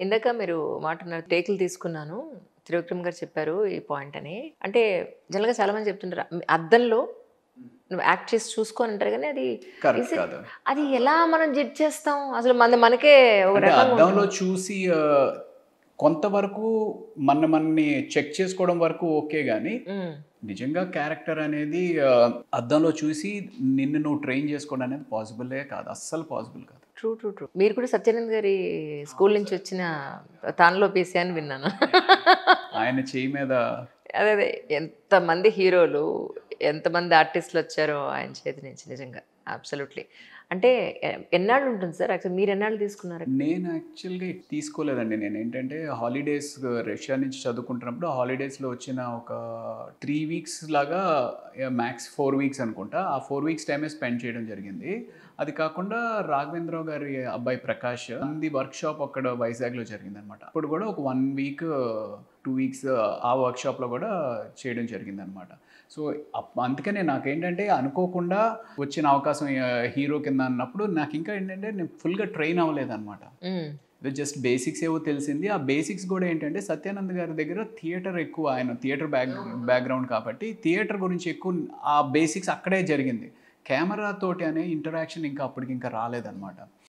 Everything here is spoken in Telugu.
ఇందాక మీరు మాటన్నారు టేకులు తీసుకున్నాను. త్రివిక్రమ్ గారు చెప్పారు ఈ పాయింట్ అని. అంటే జనరల్‌గా చాలామంది చెప్తుంటారు. అద్దంలో నువ్వు యాక్ట్ చేసి చూసుకో అని అంటారు గానీ అది కరెక్ట్ ఇస్ ఇట్ కాదు. అది ఎలా మనం జడ్జ్ చేస్తాం? అసలు మనకే ఒక అంటే రకంగా అద్దంలో ఉంటుంది. చూసి కొంతవరకు మనని చెక్ చేసుకోవడం వరకు ఓకే గానీ, హ్మ్. నిజంగా క్యారెక్టర్ అనేది అద్దంలో చూసి నిన్ను నువ్వు ట్రైన్ చేసుకోవడం అనేది పాసిబులే కాదు. అస్సలు పాసిబుల్ కాదు. ట్రూ. ట్రూ. ట్రూ. మీరు కూడా సత్యానంద్ గారి స్కూల్ నుంచి వచ్చిన తానలో పీసే అని విన్నాను. ఆయన చెయ్యి మీద అదే. అదే. ఎంతమంది హీరోలు, ఎంతమంది ఆర్టిస్ట్‌లొచ్చారో ఆయన చేతి నుంచి నిజంగా. అబ్సల్యూట్‌లీ. అంటే ఎన్నాళ్ళు ఉంటుంది సార్? యాక్చువల్లీ మీరు ఎన్నాళ్ళు తీసుకున్నారు? నేను యాక్చువల్‌గా తీసుకోలేదండి. నేనేంటంటే హాలిడేస్ రష్యా నుంచి చదువుకుంటున్నప్పుడు హాలిడేస్‌లో వచ్చిన ఒక 3 వీక్స్ లాగా మ్యాక్స్ 4 వీక్స్ అనుకుంటా. ఆ 4 వీక్స్ టైమే స్పెండ్ చేయడం జరిగింది. అది కాకుండా రాఘవేంద్రరావు గారి అబ్బాయి ప్రకాష్ తనది వర్క్‌షాప్ అక్కడ వైజాగ్‌లో జరిగిందనమాట. అప్పుడు కూడా ఒక 1 వీక్, 2 వీక్స్ ఆ వర్క్‌షాప్‌లో కూడా చేయడం జరిగిందనమాట. సో, అందుకనే నాకేంటంటే అనుకోకుండా వచ్చిన అవకాశం హీరో కింద అన్నప్పుడు నాకింకా ఏంటంటే నేను ఫుల్‌గా ట్రైన్ అవ్వలేదనమాట. హ్మ్. ఏదో జస్ట్ బేసిక్స్ ఏవో తెలిసింది. ఆ బేసిక్స్ గూడా ఏంటంటే సత్యానంద్ గారి దగ్గర థియేటర్ ఎక్కువ. ఆయన థియేటర్ బ్యాక్‌గ్రౌండ్ కాబట్టి థియేటర్ గురించి ఎక్కువ ఆ బేసిక్స్ అక్కడే జరిగింది. కెమెరా తోటి అనే ఇంటరాక్షన్ ఇంకా అప్పటికింకా రాలేదనమాట.